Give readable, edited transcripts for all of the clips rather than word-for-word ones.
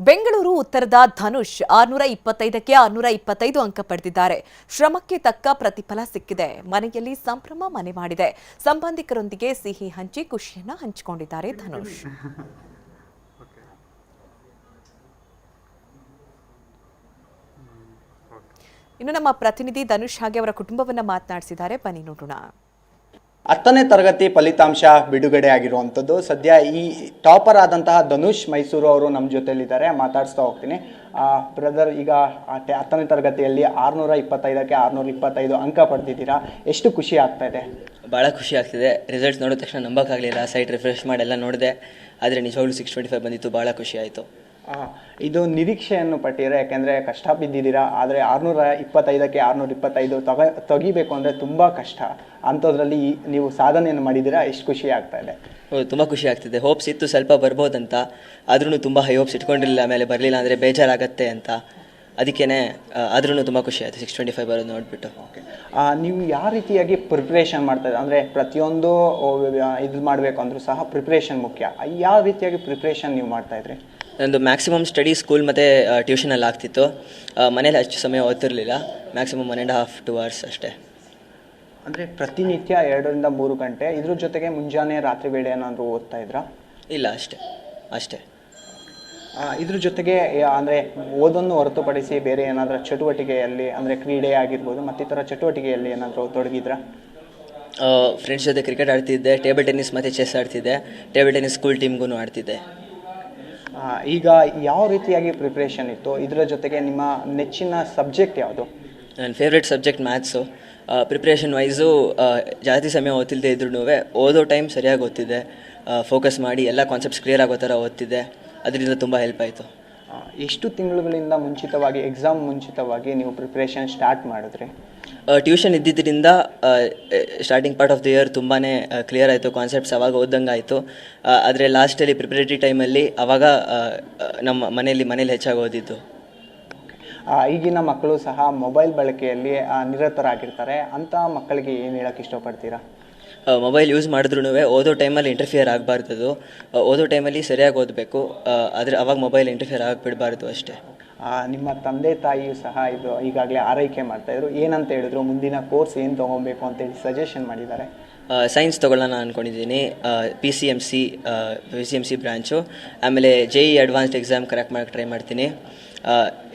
ಬೆಂಗಳೂರು ಉತ್ತರದ ಧನುಷ್ 625ಕ್ಕೆ 625 ಅಂಕ ಪಡೆದಿದ್ದಾರೆ. ಶ್ರಮಕ್ಕೆ ತಕ್ಕ ಪ್ರತಿಫಲ ಸಿಕ್ಕಿದೆ. ಮನೆಯಲ್ಲಿ ಸಂಭ್ರಮ ಮನೆ ಮಾಡಿದೆ. ಸಂಬಂಧಿಕರೊಂದಿಗೆ ಸಿಹಿ ಹಂಚಿ ಖುಷಿಯನ್ನ ಹಂಚಿಕೊಂಡಿದ್ದಾರೆ ಧನುಷ್. ಇನ್ನು ನಮ್ಮ ಪ್ರತಿನಿಧಿ ಧನುಷ್ ಹಾಗೆ ಅವರ ಕುಟುಂಬವನ್ನ ಮಾತನಾಡಿಸಿದ್ದಾರೆ. ಬನ್ನಿ ನೋಡೋಣ. 10ನೇ ತರಗತಿ ಫಲಿತಾಂಶ ಬಿಡುಗಡೆ ಆಗಿರುವಂಥದ್ದು. ಸದ್ಯ ಈ ಟಾಪರ್ ಆದಂತಹ ಧನುಷ್ ಮೈಸೂರು ಅವರು ನಮ್ಮ ಜೊತೆಲಿದ್ದಾರೆ. ಮಾತಾಡಿಸ್ತಾ ಹೋಗ್ತೀನಿ. ಬ್ರದರ್, ಈಗ 10ನೇ ತರಗತಿಯಲ್ಲಿ 625ಕ್ಕೆ 625 ಅಂಕ ಪಡೆದಿದ್ದೀರಾ. ಎಷ್ಟು ಖುಷಿ ಆಗ್ತಾ ಇದೆ? ಭಾಳ ಖುಷಿ ಆಗ್ತಿದೆ. ರಿಸಲ್ಟ್ಸ್ ನೋಡಿದ ತಕ್ಷಣ ನಂಬೋಕ್ಕಾಗಲಿಲ್ಲ. ಸೈಟ್ ರಿಫ್ರೆಶ್ ಮಾಡೆಲ್ಲ ನೋಡಿದೆ, ಆದರೆ ನಿಜವಾಗ್ಲೂ 625 ಬಂದಿತ್ತು. ಭಾಳ ಖುಷಿ ಆಯಿತು. ಇದು ನಿರೀಕ್ಷೆಯನ್ನು ಪಟ್ಟಿರ, ಯಾಕೆಂದರೆ ಕಷ್ಟ ಬಿದ್ದಿದ್ದೀರಾ. ಆದರೆ 625ಕ್ಕೆ 625 ತೆಗಿಬೇಕು ಅಂದರೆ ತುಂಬ ಕಷ್ಟ. ಅಂಥದ್ರಲ್ಲಿ ನೀವು ಸಾಧನೆಯನ್ನು ಮಾಡಿದ್ದೀರಾ. ಎಷ್ಟು ಖುಷಿ ಆಗ್ತಾ ಇದೆ? ಹೌದು, ತುಂಬ ಖುಷಿ ಆಗ್ತಿದೆ. ಹೋಪ್ಸ್ ಇತ್ತು ಸ್ವಲ್ಪ ಬರ್ಬೋದಂತ, ಆದ್ರೂ ತುಂಬ ಹೈ ಹೋಪ್ಸ್ ಇಟ್ಕೊಂಡಿರಲಿಲ್ಲ. ಆಮೇಲೆ ಬರಲಿಲ್ಲ ಅಂದರೆ ಬೇಜಾರಾಗತ್ತೆ ಅಂತ, ಅದಕ್ಕೇ ಆದ್ರೂ ತುಂಬ ಖುಷಿ ಆಯಿತು 625 ಬರೋದು ನೋಡಿಬಿಟ್ಟು. ಓಕೆ, ನೀವು ಯಾವ ರೀತಿಯಾಗಿ ಪ್ರಿಪ್ರೇಷನ್ ಮಾಡ್ತಾಯಿದ್ದೆ? ಅಂದರೆ ಪ್ರತಿಯೊಂದು ಇದು ಮಾಡಬೇಕು ಅಂದರೂ ಸಹ ಪ್ರಿಪ್ರೇಷನ್ ಮುಖ್ಯ. ಯಾವ ರೀತಿಯಾಗಿ ಪ್ರಿಪ್ರೇಷನ್ ನೀವು ಮಾಡ್ತಾಯಿದ್ರಿ? ನಂದು ಮ್ಯಾಕ್ಸಿಮಮ್ ಸ್ಟಡಿ ಸ್ಕೂಲ್ ಮತ್ತು ಟ್ಯೂಷನಲ್ಲಿ ಆಗ್ತಿತ್ತು. ಮನೇಲಿ ಅಷ್ಟು ಸಮಯ ಓದ್ತಿರಲಿಲ್ಲ. ಮ್ಯಾಕ್ಸಿಮಮ್ 1.5 to 2 hours ಅಷ್ಟೇ. ಅಂದರೆ ಪ್ರತಿನಿತ್ಯ 2 ರಿಂದ 3 ಗಂಟೆ. ಇದ್ರ ಜೊತೆಗೆ ಮುಂಜಾನೆ ರಾತ್ರಿ ವೇಳೆ ಏನಾದರೂ ಓದ್ತಾ ಇದ್ರಾ? ಇಲ್ಲ, ಅಷ್ಟೇ. ಇದ್ರ ಜೊತೆಗೆ ಅಂದರೆ ಓದನ್ನು ಹೊರತುಪಡಿಸಿ ಬೇರೆ ಏನಾದರೂ ಚಟುವಟಿಕೆಯಲ್ಲಿ, ಅಂದರೆ ಕ್ರೀಡೆ ಆಗಿರ್ಬೋದು ಮತ್ತಿತರ ಚಟುವಟಿಕೆಯಲ್ಲಿ ಏನಾದರೂ ತೊಡಗಿದ್ರಾ? ಫ್ರೆಂಡ್ಸ್ ಜೊತೆ ಕ್ರಿಕೆಟ್ ಆಡ್ತಿದ್ದೆ, ಟೇಬಲ್ ಟೆನ್ನಿಸ್ ಮತ್ತು ಚೆಸ್ ಆಡ್ತಿದ್ದೆ. ಟೇಬಲ್ ಟೆನ್ನಿಸ್ ಸ್ಕೂಲ್ ಟೀಮ್ಗೂ ಆಡ್ತಿದ್ದೆ. ಈಗ ಯಾವ ರೀತಿಯಾಗಿ ಪ್ರಿಪ್ರೇಷನ್ ಇತ್ತು? ಇದರ ಜೊತೆಗೆ ನಿಮ್ಮ ನೆಚ್ಚಿನ ಸಬ್ಜೆಕ್ಟ್ ಯಾವುದು? ನನ್ನ favourite subject maths. Preparation wise ಜಾಸ್ತಿ ಸಮಯ ಓದ್ತಿಲ್ಲದೆ ಇದ್ರೂ ಓದೋ ಟೈಮ್ ಸರಿಯಾಗಿ ಓದ್ತಿದ್ದೆ. ಫೋಕಸ್ ಮಾಡಿ ಎಲ್ಲ ಕಾನ್ಸೆಪ್ಟ್ಸ್ ಕ್ಲಿಯರ್ ಆಗೋ ಥರ ಓದ್ತಿದ್ದೆ. ಅದರಿಂದ ತುಂಬ ಹೆಲ್ಪ್ ಆಯಿತು. ಎಷ್ಟು ತಿಂಗಳುಗಳಿಂದ ಮುಂಚಿತವಾಗಿ, ಎಕ್ಸಾಮ್ ಮುಂಚಿತವಾಗಿ ನೀವು ಪ್ರಿಪ್ರೇಷನ್ ಸ್ಟಾರ್ಟ್ ಮಾಡಿದ್ರಿ? ಟ್ಯೂಷನ್ ಇದ್ದಿದ್ದರಿಂದ starting part of the year ತುಂಬಾ ಕ್ಲಿಯರ್ ಆಯಿತು. ಕಾನ್ಸೆಪ್ಟ್ಸ್ ಅವಾಗ ಓದಂಗೆ ಆಯಿತು. ಆದರೆ ಲಾಸ್ಟಲ್ಲಿ ಪ್ರಿಪ್ರೇಟರಿ ಟೈಮಲ್ಲಿ ಅವಾಗ ನಮ್ಮ ಮನೇಲಿ ಹೆಚ್ಚಾಗಿ ಓದಿದ್ದು. ಈಗಿನ ಮಕ್ಕಳು ಸಹ ಮೊಬೈಲ್ ಬಳಕೆಯಲ್ಲಿ ನಿರತರಾಗಿರ್ತಾರೆ. ಅಂಥ ಮಕ್ಕಳಿಗೆ ಏನು ಹೇಳೋಕ್ಕೆ ಇಷ್ಟಪಡ್ತೀರಾ? ಮೊಬೈಲ್ ಯೂಸ್ ಮಾಡಿದ್ರೂ ಓದೋ ಟೈಮಲ್ಲಿ ಇಂಟರ್ಫಿಯರ್ ಆಗಬಾರ್ದು. ಓದೋ ಟೈಮಲ್ಲಿ ಸರಿಯಾಗಿ ಓದಬೇಕು. ಆದರೆ ಅವಾಗ ಮೊಬೈಲ್ ಇಂಟರ್ಫಿಯರ್ ಆಗಿಬಿಡಬಾರ್ದು ಅಷ್ಟೇ. ನಿಮ್ಮ ತಂದೆ ತಾಯಿಯು ಸಹ ಇದು ಈಗಾಗಲೇ ಆರೈಕೆ ಮಾಡ್ತಾಯಿದ್ರು. ಏನಂತ ಹೇಳಿದ್ರು? ಮುಂದಿನ ಕೋರ್ಸ್ ಏನು ತೊಗೊಬೇಕು ಅಂತೇಳಿ ಸಜೆಷನ್ ಮಾಡಿದ್ದಾರೆ? ಸೈನ್ಸ್ ತೊಗೊಳ್ಳೋಣ ಅಂದ್ಕೊಂಡಿದ್ದೀನಿ. PCMC branch. ಆಮೇಲೆ JEE ಅಡ್ವಾನ್ಸ್ಡ್ ಎಕ್ಸಾಮ್ ಕರೆಕ್ಟ್ ಮಾಡೋಕ್ಕೆ ಟ್ರೈ ಮಾಡ್ತೀನಿ.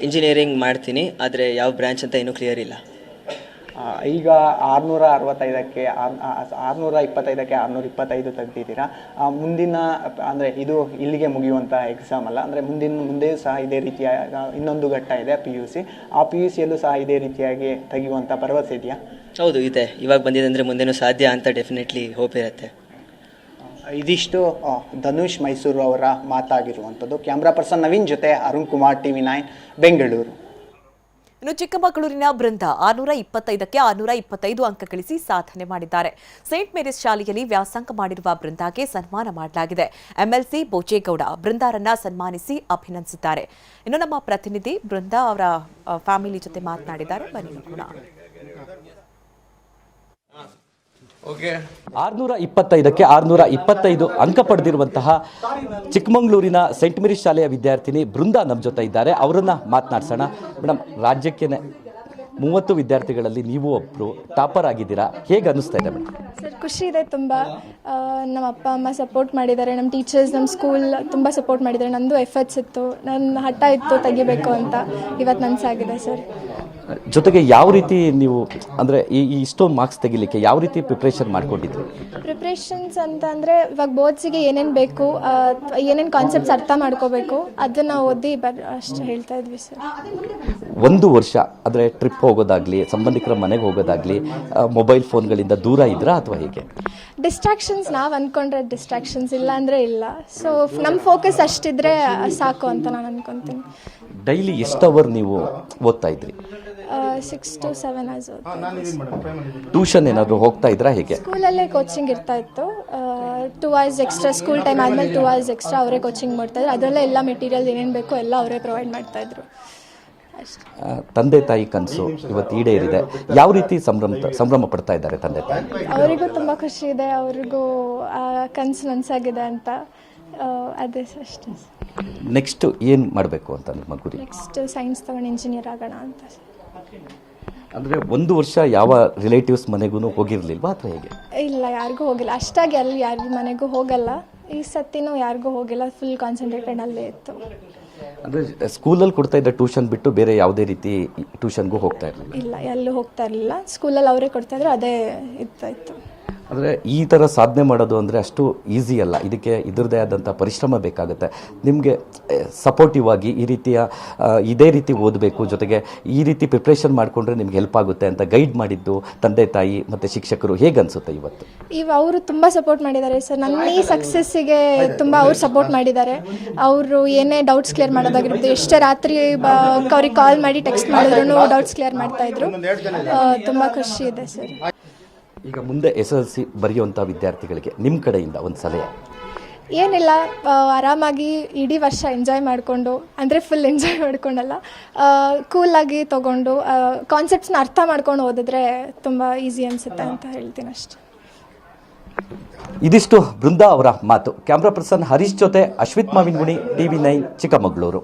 ಇಂಜಿನಿಯರಿಂಗ್ ಮಾಡ್ತೀನಿ, ಆದರೆ ಯಾವ ಬ್ರ್ಯಾಂಚ್ ಅಂತ ಇನ್ನೂ ಕ್ಲಿಯರ್ ಇಲ್ಲ. ಈಗ 625ಕ್ಕೆ 625 ತೆಗೆದಿದ್ದೀರಾ. ಮುಂದಿನ ಅಂದರೆ ಇದು ಇಲ್ಲಿಗೆ ಮುಗಿಯುವಂಥ ಎಕ್ಸಾಮ್ ಅಲ್ಲ, ಅಂದರೆ ಮುಂದೆ ಸಹ ಇದೇ ರೀತಿಯ ಇನ್ನೊಂದು ಘಟ್ಟ ಇದೆ, PUC. ಆ PUCಯಲ್ಲೂ ಸಹ ಇದೇ ರೀತಿಯಾಗಿ ತೆಗೆಯುವಂಥ ಭರವಸೆ ಇದೆಯಾ? ಹೌದು, ಇದೆ. ಇವಾಗ ಬಂದಿದೆ ಅಂದರೆ ಮುಂದೇನೂ ಸಾಧ್ಯ ಅಂತ ಡೆಫಿನೆಟ್ಲಿ ಹೋಪ್ ಇರುತ್ತೆ. ಇದಿಷ್ಟು ಧನುಷ್ ಮೈಸೂರು ಅವರ ಮಾತಾಗಿರುವಂಥದ್ದು. ಕ್ಯಾಮ್ರಾ ಪರ್ಸನ್ ನವೀನ್ ಜೊತೆ ಅರುಣ್ ಕುಮಾರ್, TV9 ಬೆಂಗಳೂರು. ಇನ್ನು ಚಿಕ್ಕಮಗಳೂರಿನ ಬೃಂದ 625ಕ್ಕೆ 625 ಅಂಕ ಗಳಿಸಿ ಸಾಧನೆ ಮಾಡಿದ್ದಾರೆ. ಸೇಂಟ್ ಮೇರಿಸ್ ಶಾಲೆಯಲ್ಲಿ ವ್ಯಾಸಂಗ ಮಾಡಿರುವ ಬೃಂದಾಗೆ ಸನ್ಮಾನ ಮಾಡಲಾಗಿದೆ. MLC ಬೋಚೇಗೌಡ ಬೃಂದಾರನ್ನ ಸನ್ಮಾನಿಸಿ ಅಭಿನಂದಿಸಿದ್ದಾರೆ. ಇನ್ನು ನಮ್ಮ ಪ್ರತಿನಿಧಿ ಬೃಂದಾ ಅವರ ಫ್ಯಾಮಿಲಿ ಜೊತೆ ಮಾತನಾಡಿದ್ದಾರೆ. ಬನ್ನಿ ನೋಡೋಣ. 625ಕ್ಕೆ 625 ಅಂಕ ಪಡೆದಿರುವಂತಹ ಚಿಕ್ಕಮಗಳೂರಿನ ಸೇಂಟ್ ಮೇರಿಸ್ ಶಾಲೆಯ ವಿದ್ಯಾರ್ಥಿನಿ ಬೃಂದಾ ನಮ್ಮ ಜೊತೆ ಇದ್ದಾರೆ. ಅವರನ್ನು ಮಾತನಾಡ್ಸೋಣ. ಮೇಡಮ್, ರಾಜ್ಯಕ್ಕೆ 30 ವಿದ್ಯಾರ್ಥಿಗಳಲ್ಲಿ ನೀವು ಒಬ್ಬರು ಟಾಪರ್ ಆಗಿದ್ದೀರಾ. ಹೇಗೆ ಅನ್ನಿಸ್ತಾ ಇದೆ ಮೇಡಮ್? ಸರ್, ಖುಷಿ ಇದೆ ತುಂಬ. ನಮ್ಮ ಅಪ್ಪ ಅಮ್ಮ ಸಪೋರ್ಟ್ ಮಾಡಿದ್ದಾರೆ, ನಮ್ಮ ಟೀಚರ್ಸ್, ನಮ್ಮ ಸ್ಕೂಲ್ ತುಂಬ ಸಪೋರ್ಟ್ ಮಾಡಿದ್ದಾರೆ. ನನ್ನದು ಎಫರ್ಟ್ಸ್ ಇತ್ತು, ನನ್ನ ಹಠ ಇತ್ತು ತೆಗಿಬೇಕು ಅಂತ. ಇವತ್ತು ನನಸಾಗಿದೆ ಸರ್. ಜೊತೆಗೆ ಯಾವ ರೀತಿ ನೀವು ಅಂದರೆ ಈ ಇಷ್ಟೊಂದು ಮಾರ್ಕ್ಸ್ ತೆಗಿಲಿಕ್ಕೆ ಯಾವ ರೀತಿ ಪ್ರಿಪ್ರೇಷನ್ ಮಾಡ್ಕೊಂಡಿದ್ರಿ? ಪ್ರಿಪ್ರೇಷನ್ಸ್ ಅಂತ ಅಂದರೆ ಇವಾಗ ಬೋರ್ಡ್ಸಿಗೆ ಏನೇನು ಬೇಕು, ಏನೇನು ಕಾನ್ಸೆಪ್ಟ್ಸ್ ಅರ್ಥ ಮಾಡ್ಕೋಬೇಕು, ಅದನ್ನು ಓದಿ ಅಷ್ಟು ಹೇಳ್ತಾ ಇದ್ವಿ ಸರ್. 1 ವರ್ಷ ಅಂದರೆ ಟ್ರಿಪ್ ಹೋಗೋದಾಗಲಿ, ಸಂಬಂಧಿಕರ ಮನೆಗೆ ಹೋಗೋದಾಗಲಿ, ಮೊಬೈಲ್ ಫೋನ್ಗಳಿಂದ ದೂರ ಇದ್ರಾ ಅಥವಾ ಹೇಗೆ? ಡಿಸ್ಟ್ರಾಕ್ಷನ್ಸ್ ನಾವು ಅಂದ್ಕೊಂಡ್ರೆ ಡಿಸ್ಟ್ರಾಕ್ಷನ್ಸ್, ಇಲ್ಲ ಅಂದರೆ ಇಲ್ಲ. ಸೊ ನಮ್ಮ ಫೋಕಸ್ ಅಷ್ಟಿದ್ರೆ ಸಾಕು ಅಂತ ನಾನು ಅಂದ್ಕೊತೀನಿ. ಡೈಲಿ ಎಷ್ಟು ಅವರ್ ನೀವು ಓದ್ತಾ ಇದ್ರಿ? 6 to 7 hours ಓದ್ತೀನಿ. ಟ್ಯೂಷನ್ ಏನಾದರೂ ಹೋಗ್ತಾ ಇದ್ರಾ ಹೇಗೆ? ಸ್ಕೂಲಲ್ಲೇ ಕೋಚಿಂಗ್ ಇರ್ತಾ ಇತ್ತು. 2 hours ಎಕ್ಸ್ಟ್ರಾ, ಸ್ಕೂಲ್ ಟೈಮ್ ಆದಮೇಲೆ 2 hours ಎಕ್ಸ್ಟ್ರಾ ಅವರೇ ಕೋಚಿಂಗ್ ಮಾಡ್ತಾಯಿದ್ರು. ಅದರಲ್ಲೇ ಎಲ್ಲ ಮೆಟೀರಿಯಲ್ ಏನೇನು ಬೇಕೋ ಎಲ್ಲ ಅವರೇ ಪ್ರೊವೈಡ್ ಮಾಡ್ತಾಯಿದ್ರು. ತಂದೆ ತಾಯಿ ಕನಸು ಇವತ್ತು ಈಡೇರಿದೆ. ಯಾವ ರೀತಿ ಸಂಭ್ರಮ ಪಡ್ತಾ ಇದ್ದಾರೆ ತಂದೆ ತಾಯಿ? ಅವರಿಗೂ ತುಂಬ ಖುಷಿ ಇದೆ. ಅವ್ರಿಗೂ ಕನಸು ನನಸಾಗಿದೆ ಅಂತ. ಅದೇ ಸರ್ ಅಷ್ಟೇ ಸರ್. ನೆಕ್ಸ್ಟ್ ಏನು ಮಾಡಬೇಕು ಅಂತ ನಿಮ್ಮ ಗುರಿ? ನೆಕ್ಸ್ಟ್ ಸೈನ್ಸ್ ತೊಗೊಂಡು ಇಂಜಿನಿಯರ್ ಆಗೋಣ ಅಂತ ಸರ್. ಅಂದರೆ 1 ವರ್ಷ ಯಾವ ರಿಲೇಟಿವ್ಸ್ ಮನೆಗೂ ಹೋಗಿರಲಿಲ್ವಾ ಅಥವಾ ಹೇಗೆ? ಇಲ್ಲ, ಯಾರಿಗೂ ಹೋಗಿಲ್ಲ, ಅಷ್ಟಾಗಿ ಅಲ್ಲಿ ಯಾರ ಮನೆಗೂ ಹೋಗಲ್ಲ. ಈ ಸತಿನೂ ಯಾರಿಗೂ ಹೋಗಿಲ್ಲ, ಫುಲ್ ಕಾನ್ಸಂಟ್ರೇಟೆಡ್ ಅಲ್ಲೇ ಇತ್ತು. ಅಂದರೆ ಸ್ಕೂಲಲ್ಲಿ ಕೊಡ್ತಾ ಇದ್ದ ಟ್ಯೂಷನ್ ಬಿಟ್ಟು ಬೇರೆ ಯಾವುದೇ ರೀತಿ ಟ್ಯೂಷನ್ಗೂ ಹೋಗ್ತಾ ಇರಲಿಲ್ಲ? ಇಲ್ಲ, ಎಲ್ಲೂ ಹೋಗ್ತಾ ಇರಲಿಲ್ಲ. ಸ್ಕೂಲಲ್ಲಿ ಅವರೇ ಕೊಡ್ತಾಯಿದ್ರು, ಅದೇ ಇತ್ತು. ಅಂದರೆ ಈ ಥರ ಸಾಧನೆ ಮಾಡೋದು ಅಂದರೆ ಅಷ್ಟು ಈಸಿ ಅಲ್ಲ, ಇದಕ್ಕೆ ಇದರದೇ ಆದಂಥ ಪರಿಶ್ರಮ ಬೇಕಾಗುತ್ತೆ. ನಿಮಗೆ ಸಪೋರ್ಟಿವ್ ಆಗಿ ಈ ರೀತಿಯ ಇದೇ ರೀತಿ ಓದಬೇಕು, ಜೊತೆಗೆ ಈ ರೀತಿ ಪ್ರಿಪ್ರೇಷನ್ ಮಾಡಿಕೊಂಡ್ರೆ ನಿಮ್ಗೆ ಹೆಲ್ಪ್ ಆಗುತ್ತೆ ಅಂತ ಗೈಡ್ ಮಾಡಿದ್ದು ತಂದೆ ತಾಯಿ ಮತ್ತು ಶಿಕ್ಷಕರು ಹೇಗೆ ಅನಿಸುತ್ತೆ ಇವತ್ತು? ಅವರು ತುಂಬ ಸಪೋರ್ಟ್ ಮಾಡಿದ್ದಾರೆ ಸರ್. ನನ್ನ ಈ ಸಕ್ಸಸ್ಸಿಗೆ ತುಂಬ ಅವ್ರು ಸಪೋರ್ಟ್ ಮಾಡಿದ್ದಾರೆ. ಅವರು ಏನೇ ಡೌಟ್ಸ್ ಕ್ಲಿಯರ್ ಮಾಡೋದಾಗಿರ್ಬೋದು, ಎಷ್ಟೇ ರಾತ್ರಿ ಅವ್ರಿಗೆ ಕಾಲ್ ಮಾಡಿ ಟೆಕ್ಸ್ಟ್ ಮಾಡಿದ್ರು ಡೌಟ್ಸ್ ಕ್ಲಿಯರ್ ಮಾಡ್ತಾಯಿದ್ರು. ತುಂಬ ಖುಷಿ ಇದೆ ಸರ್. ಈಗ ಮುಂದೆ SSLC ಬರೆಯುವಂಥ ವಿದ್ಯಾರ್ಥಿಗಳಿಗೆ ನಿಮ್ಮ ಕಡೆಯಿಂದ ಒಂದು ಸಲಹೆ? ಏನಿಲ್ಲ, ಆರಾಮಾಗಿ ಇಡೀ ವರ್ಷ ಎಂಜಾಯ್ ಮಾಡಿಕೊಂಡು, ಅಂದರೆ ಫುಲ್ ಎಂಜಾಯ್ ಮಾಡ್ಕೊಂಡಲ್ಲ, ಕೂಲಾಗಿ ತೊಗೊಂಡು ಕಾನ್ಸೆಪ್ಟ್ಸ್ನ ಅರ್ಥ ಮಾಡ್ಕೊಂಡು ಓದಿದ್ರೆ ತುಂಬ ಈಸಿ ಅನಿಸುತ್ತೆ ಅಂತ ಹೇಳ್ತೀನಿ ಅಷ್ಟೆ. ಇದಿಷ್ಟು ಬೃಂದಾ ಅವರ ಮಾತು. ಕ್ಯಾಮ್ರಾ ಪರ್ಸನ್ ಹರೀಶ್ ಜೊತೆ ಅಶ್ವಿತ್ ಮಾವಿನಗುಣಿ, TV9 ಚಿಕ್ಕಮಗಳೂರು.